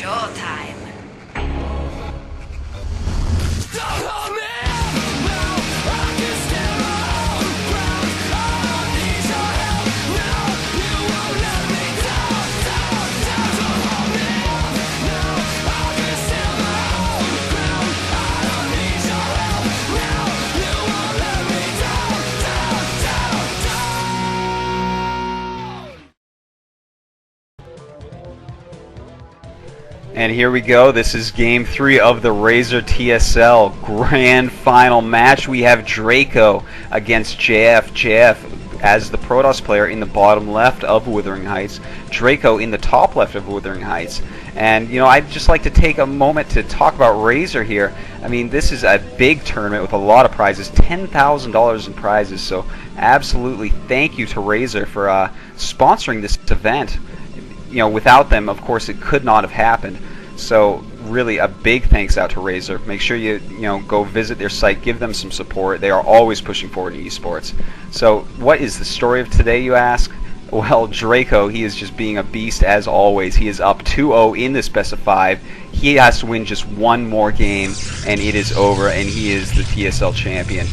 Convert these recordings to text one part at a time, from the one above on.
showtime. And here we go. This is Game 3 of the Razer TSL Grand Final match. We have Draco against JF. JF as the Protoss player in the bottom left of Wuthering Heights. Draco in the top left of Wuthering Heights. And, you know, I'd just like to take a moment to talk about Razer here. I mean, this is a big tournament with a lot of prizes. $10,000 in prizes. So, absolutely thank you to Razer for sponsoring this event. You know, without them, of course, it could not have happened. So really a big thanks out to Razer. Make sure you go visit their site, give them some support. They are always pushing forward in esports. So what is the story of today, you ask? Well, Draco, he is just being a beast as always. He is up 2-0 in this best of 5. He has to win just one more game and it is over, and he is the TSL champion.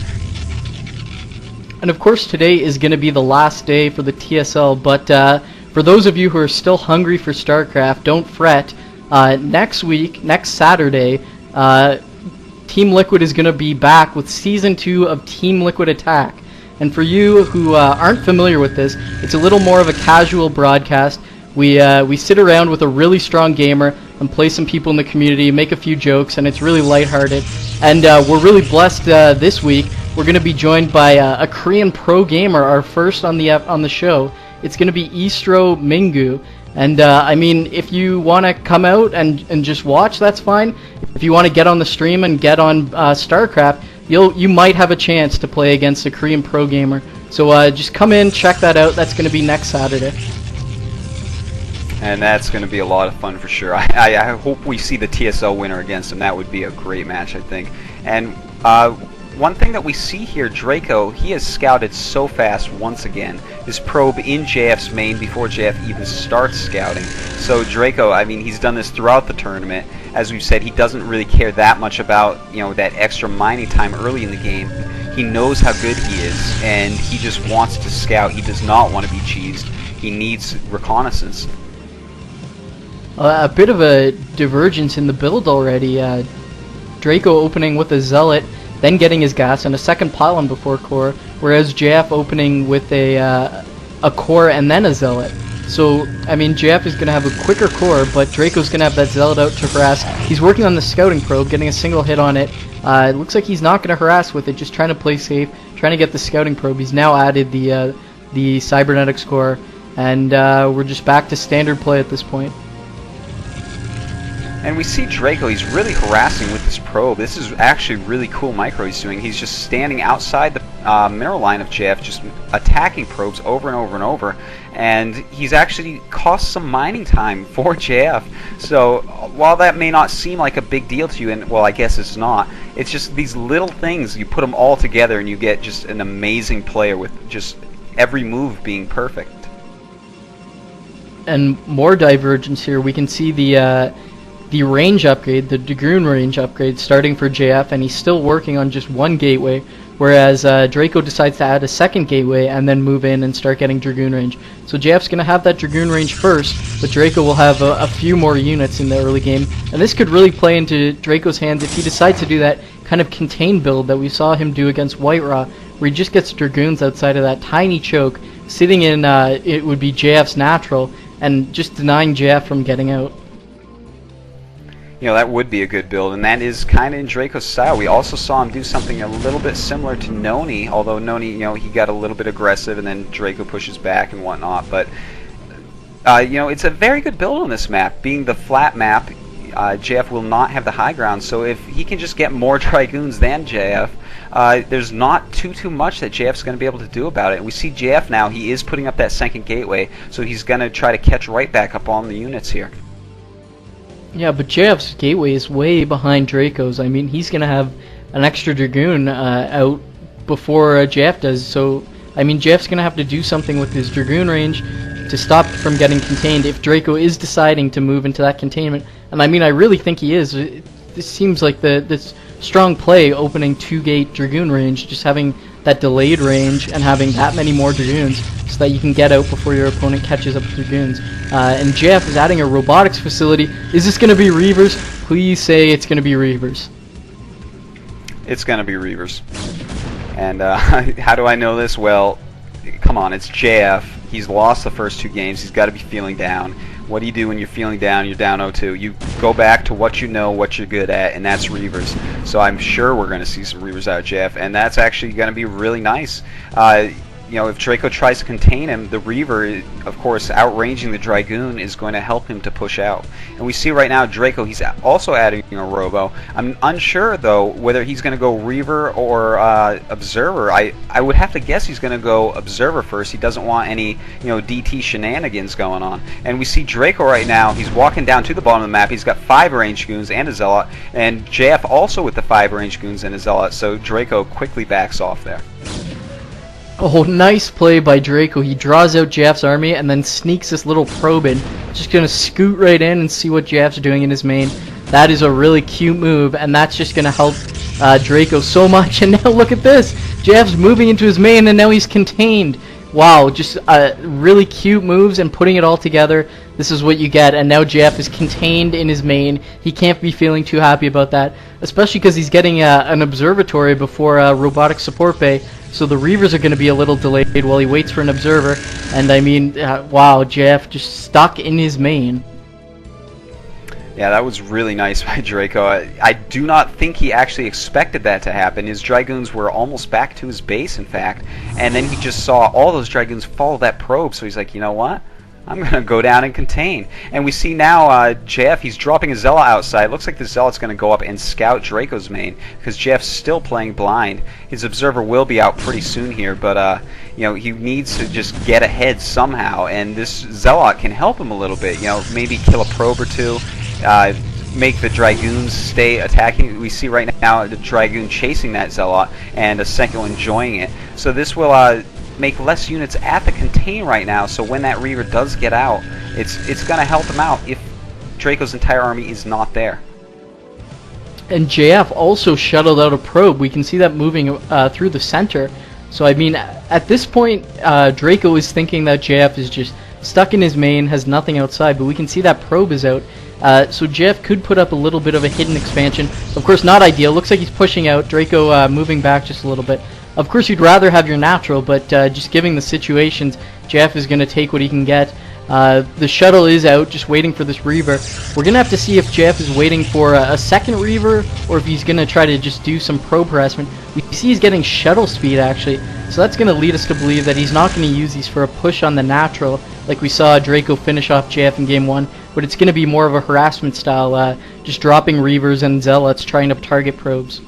And of course today is going to be the last day for the TSL, but for those of you who are still hungry for StarCraft, don't fret. Next week, next Saturday, Team Liquid is going to be back with Season 2 of Team Liquid Attack. And for you who aren't familiar with this, it's a little more of a casual broadcast. We sit around with a really strong gamer and play some people in the community, make a few jokes, and it's really lighthearted. And we're really blessed this week. We're going to be joined by a Korean pro gamer, our first on the show. It's going to be Istro Mingu, and I mean, if you want to come out and just watch, that's fine. If you want to get on the stream and get on StarCraft, you might have a chance to play against a Korean pro gamer. So just come in, check that out. That's going to be next Saturday. And that's going to be a lot of fun for sure. I hope we see the TSL winner against him. That would be a great match, I think. And one thing that we see here, Draco, he has scouted so fast once again. His probe in JF's main before JF even starts scouting. So Draco, I mean, he's done this throughout the tournament. As we've said, he doesn't really care that much about, that extra mining time early in the game. He knows how good he is, and he just wants to scout. He does not want to be cheesed. He needs reconnaissance. A bit of a divergence in the build already. Draco opening with a Zealot, then getting his gas and a second pylon before core, whereas JF opening with a core and then a Zealot. So, I mean, JF is going to have a quicker core, but Draco's going to have that Zealot out to harass. He's working on the scouting probe, getting a single hit on it. It looks like he's not going to harass with it, just trying to play safe, trying to get the scouting probe. He's now added the cybernetics core, and we're just back to standard play at this point. And we see Draco, he's really harassing with this probe. This is actually really cool micro he's doing. He's just standing outside the mineral line of JF, just attacking probes over and over and over. And he's actually cost some mining time for JF. So while that may not seem like a big deal to you, and well, I guess it's not, it's just these little things, you put them all together and you get just an amazing player with just every move being perfect. And more divergence here. We can see the range upgrade, the Dragoon range upgrade, starting for JF, and he's still working on just one gateway, whereas Draco decides to add a second gateway and then move in and start getting Dragoon range. So JF's going to have that Dragoon range first, but Draco will have a few more units in the early game, and this could really play into Draco's hands if he decides to do that kind of contain build that we saw him do against White-Raw, where he just gets Dragoons outside of that tiny choke, sitting in, it would be JF's natural, and just denying JF from getting out. That would be a good build, and that is kind of in Draco's style. We also saw him do something a little bit similar to Noni, although Noni, he got a little bit aggressive, and then Draco pushes back and whatnot. But, it's a very good build on this map. Being the flat map, JF will not have the high ground, so if he can just get more Dragoons than JF, there's not too much that JF's going to be able to do about it. We see JF now, he is putting up that second gateway, so he's going to try to catch right back up on the units here. Yeah, but JF's gateway is way behind Draco's. I mean, he's going to have an extra Dragoon out before JF does. So, I mean, JF's going to have to do something with his Dragoon range to stop from getting contained if Draco is deciding to move into that containment. And I mean, I really think he is. This seems like this strong play opening 2-gate Dragoon range, just having that delayed range and having that many more Dragoons so that you can get out before your opponent catches up with Dragoons. And JF is adding a robotics facility. Is this going to be Reavers? Please say it's going to be Reavers. It's going to be Reavers. And how do I know this? Well, come on, it's JF. He's lost the first 2 games. He's got to be feeling down. What do you do when you're feeling down? You're down 0-2. You go back to what you know, what you're good at, and that's Reavers. So I'm sure we're going to see some Reavers out of JF, and that's actually going to be really nice. You know, if Draco tries to contain him, the Reaver, of course, outranging the Dragoon is going to help him to push out. And we see right now Draco, he's also adding a Robo. I'm unsure, though, whether he's going to go Reaver or Observer. I would have to guess he's going to go Observer first. He doesn't want any, DT shenanigans going on. And we see Draco right now, he's walking down to the bottom of the map. He's got 5 ranged goons and a Zealot, and JF also with the 5 ranged goons and a Zealot, so Draco quickly backs off there. Oh, nice play by Draco. He draws out JF's army and then sneaks this little probe in. Just gonna scoot right in and see what JF's doing in his main. That is a really cute move, and that's just gonna help Draco so much. And now look at this. JF's moving into his main, and now he's contained. Wow, just really cute moves and putting it all together. This is what you get, and now JF is contained in his main. He can't be feeling too happy about that, especially because he's getting an observatory before robotic support bay. So the Reavers are going to be a little delayed while he waits for an observer. And I mean, wow, JF just stuck in his main. Yeah, that was really nice by Draco. I do not think he actually expected that to happen. His Dragoons were almost back to his base, in fact. And then he just saw all those Dragoons follow that probe. So he's like, you know what? I'm going to go down and contain. And we see now JF, he's dropping a Zealot outside. Looks like the Zealot's going to go up and scout Draco's main because JF's still playing blind. His Observer will be out pretty soon here, but he needs to just get ahead somehow. And this Zealot can help him a little bit. Maybe kill a probe or 2. Make the Dragoons stay attacking. We see right now the Dragoon chasing that Zealot and a second one enjoying it. So this will make less units at the contain right now, so when that Reaver does get out, it's going to help him out if Draco's entire army is not there. And JF also shuttled out a probe. We can see that moving through the center. So I mean, at this point, Draco is thinking that JF is just stuck in his main, has nothing outside, but we can see that probe is out. So JF could put up a little bit of a hidden expansion. Of course, not ideal. Looks like he's pushing out. Draco moving back just a little bit. Of course, you'd rather have your natural, but just giving the situations, JF is going to take what he can get. The shuttle is out, just waiting for this Reaver. We're going to have to see if JF is waiting for a second Reaver, or if he's going to try to just do some probe harassment. We see he's getting shuttle speed, actually, so that's going to lead us to believe that he's not going to use these for a push on the natural, like we saw Draco finish off JF in Game 1, but it's going to be more of a harassment style, just dropping Reavers and Zealots trying to target probes.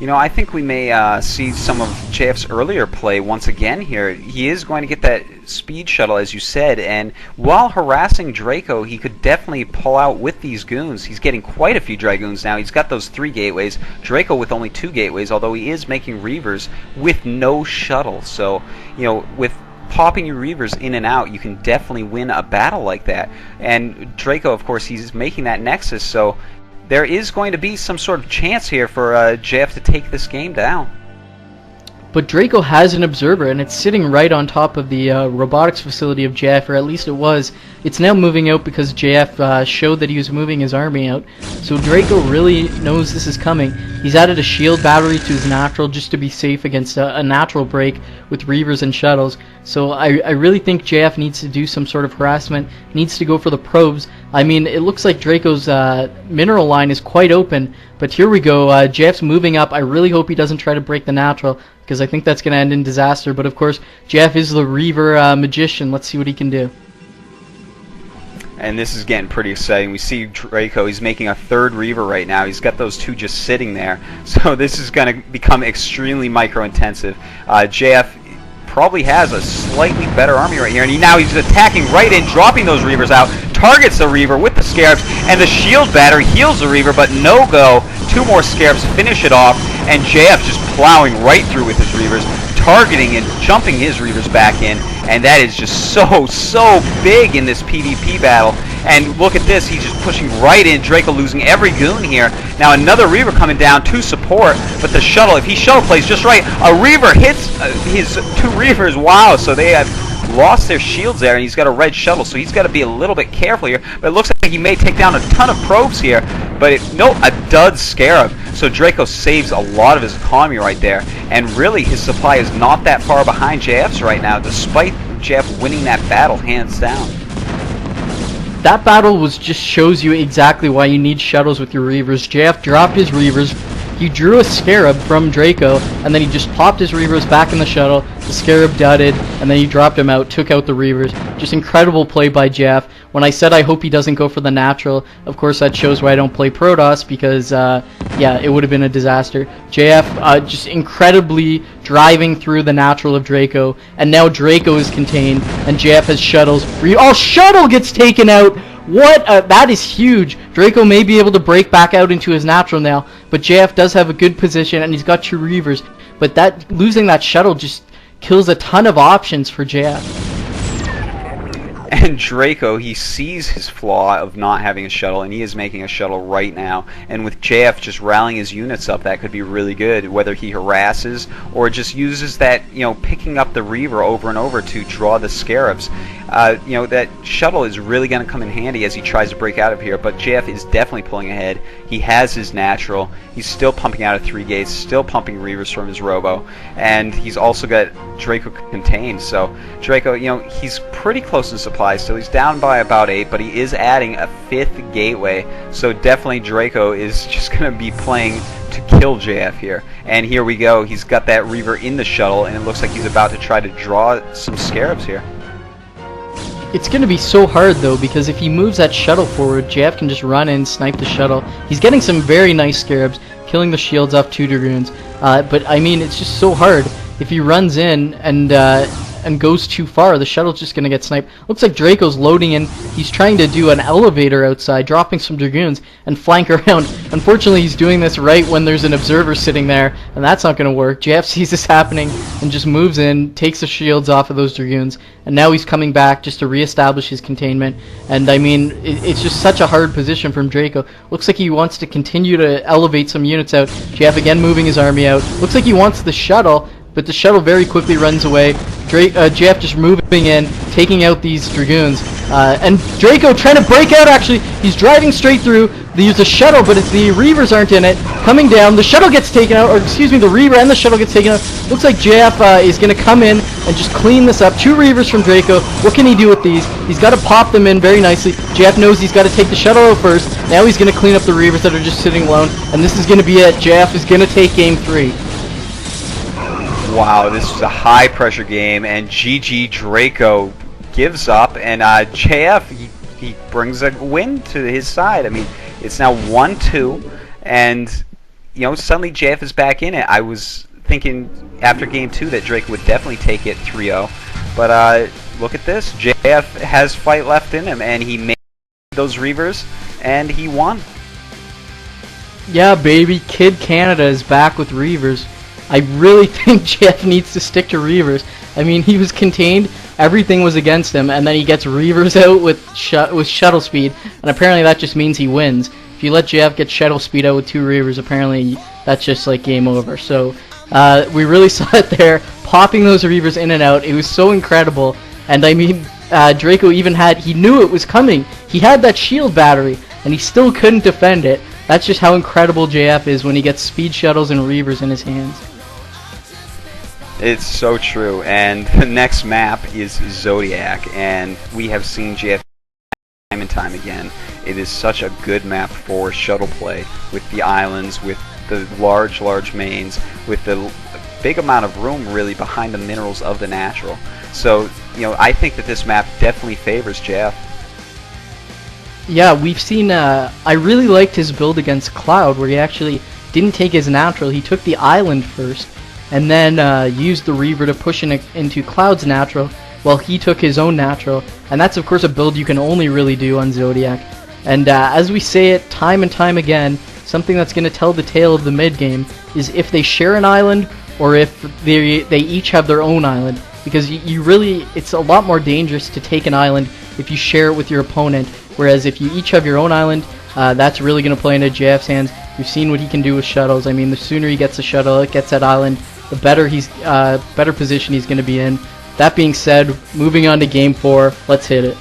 I think we may see some of JF's earlier play once again here. He is going to get that speed shuttle, as you said, and while harassing Draco, he could definitely pull out with these goons. He's getting quite a few Dragoons now. He's got those 3 gateways. Draco with only 2 gateways, although he is making Reavers with no shuttle. So, with popping your Reavers in and out, you can definitely win a battle like that. And Draco, of course, he's making that Nexus, so there is going to be some sort of chance here for JF to take this game down. But Draco has an observer, and it's sitting right on top of the robotics facility of JF, or at least it was. It's now moving out because JF showed that he was moving his army out. So Draco really knows this is coming. He's added a shield battery to his natural just to be safe against a natural break with Reavers and shuttles. So I really think JF needs to do some sort of harassment, needs to go for the probes. I mean, it looks like Draco's mineral line is quite open, but here we go. JF's moving up. I really hope he doesn't try to break the natural, because I think that's going to end in disaster. But of course, JF is the Reaver magician. Let's see what he can do. And this is getting pretty exciting. We see Draco, he's making a 3rd Reaver right now. He's got those 2 just sitting there. So this is going to become extremely micro-intensive. JF probably has a slightly better army right here, and now he's attacking right in, dropping those Reavers out, targets the Reaver with the Scarabs, and the shield battery heals the Reaver, but no go. 2 more Scarabs finish it off, and JF just plowing right through with his Reavers. targeting and jumping his Reavers back in, and that is just so big in this PvP battle. And look at this, he's just pushing right in. Draco losing every goon here. Now another Reaver coming down to support, but the shuttle, if he shuttle plays just right, a Reaver hits his 2 Reavers. Wow, so they have lost their shields there, and he's got a red shuttle, so he's got to be a little bit careful here. But it looks like he may take down a ton of probes here, but a dud Scarab. So Draco saves a lot of his economy right there, and really his supply is not that far behind JF's right now, despite JF winning that battle hands down. That battle just shows you exactly why you need shuttles with your Reavers. JF dropped his Reavers. He drew a Scarab from Draco, and then he just popped his Reavers back in the shuttle. The Scarab dudded, and then he dropped him out, took out the Reavers. Just incredible play by Jeff. When I said I hope he doesn't go for the natural, of course that shows why I don't play Protoss, because, yeah, it would have been a disaster. JF just incredibly driving through the natural of Draco, and now Draco is contained, and JF has shuttles. Oh, shuttle gets taken out! What? That is huge. Draco may be able to break back out into his natural now, but JF does have a good position, and he's got 2 Reavers. But that losing that shuttle just kills a ton of options for JF. And Draco, he sees his flaw of not having a shuttle, and he is making a shuttle right now. And with JF just rallying his units up, that could be really good, whether he harasses or just uses that, picking up the Reaver over and over to draw the Scarabs. That shuttle is really going to come in handy as he tries to break out of here, but JF is definitely pulling ahead. He has his natural. He's still pumping out of 3 gates, still pumping Reavers from his Robo, and he's also got Draco contained. So Draco, he's pretty close in supply still. He's down by about 8, but he is adding a 5th gateway. So definitely Draco is just going to be playing to kill JF here. And here we go. He's got that Reaver in the shuttle, and it looks like he's about to try to draw some Scarabs here. It's going to be so hard, though, because if he moves that shuttle forward, JF can just run in, snipe the shuttle. He's getting some very nice Scarabs, killing the shields off 2 Dragoons. But, I mean, it's just so hard. If he runs in and goes too far, the shuttle's just going to get sniped. Looks like Draco's loading in. He's trying to do an elevator outside, dropping some Dragoons, and flank around. Unfortunately, he's doing this right when there's an observer sitting there, and that's not going to work. JF sees this happening and just moves in, takes the shields off of those Dragoons, and now he's coming back just to reestablish his containment. And, I mean, it's just such a hard position from Draco. Looks like he wants to continue to elevate some units out. JF again moving his army out. Looks like he wants the shuttle, but the shuttle very quickly runs away. JF just moving in, taking out these Dragoons. And Draco trying to break out, actually. He's driving straight through. There's a shuttle, but the Reavers aren't in it. Coming down, the shuttle gets taken out, or excuse me, the Reaver and the shuttle gets taken out. Looks like JF is going to come in and just clean this up. 2 Reavers from Draco. What can he do with these? He's got to pop them in very nicely. JF knows he's got to take the shuttle out first. Now he's going to clean up the Reavers that are just sitting alone. And this is going to be it. JF is going to take game 3. Wow, this is a high-pressure game, and GG Draco gives up, and JF, he brings a win to his side. I mean, it's now 1-2, and, suddenly JF is back in it. I was thinking after Game 2 that Draco would definitely take it 3-0, but look at this. JF has fight left in him, and he made those Reavers, and he won. Yeah, baby, Kid Canada is back with Reavers. I really think JF needs to stick to Reavers. I mean, he was contained, everything was against him, and then he gets Reavers out with shuttle speed, and apparently that just means he wins. If you let JF get shuttle speed out with 2 Reavers, apparently that's just like game over. So we really saw it there, popping those Reavers in and out. It was so incredible, and I mean, Draco even he knew it was coming. He had that shield battery, and he still couldn't defend it. That's just how incredible JF is when he gets speed shuttles and Reavers in his hands. It's so true, and the next map is Zodiac, and we have seen JF time and time again. It is such a good map for shuttle play, with the islands, with the large mains, with the big amount of room really behind the minerals of the natural. So, I think that this map definitely favors JF. Yeah, we've seen, I really liked his build against Cloud, where he actually didn't take his natural. He took the island first, and then used the Reaver to push into Cloud's natural, while he took his own natural. And that's, of course, a build you can only really do on Zodiac. And as we say it time and time again, something that's going to tell the tale of the mid-game is if they share an island, or if they each have their own island, because it's a lot more dangerous to take an island if you share it with your opponent, whereas if you each have your own island, that's really going to play into JF's hands. We've seen what he can do with shuttles. I mean, the sooner he gets a shuttle, gets that island, the better position he's going to be in. That being said, moving on to Game 4, let's hit it.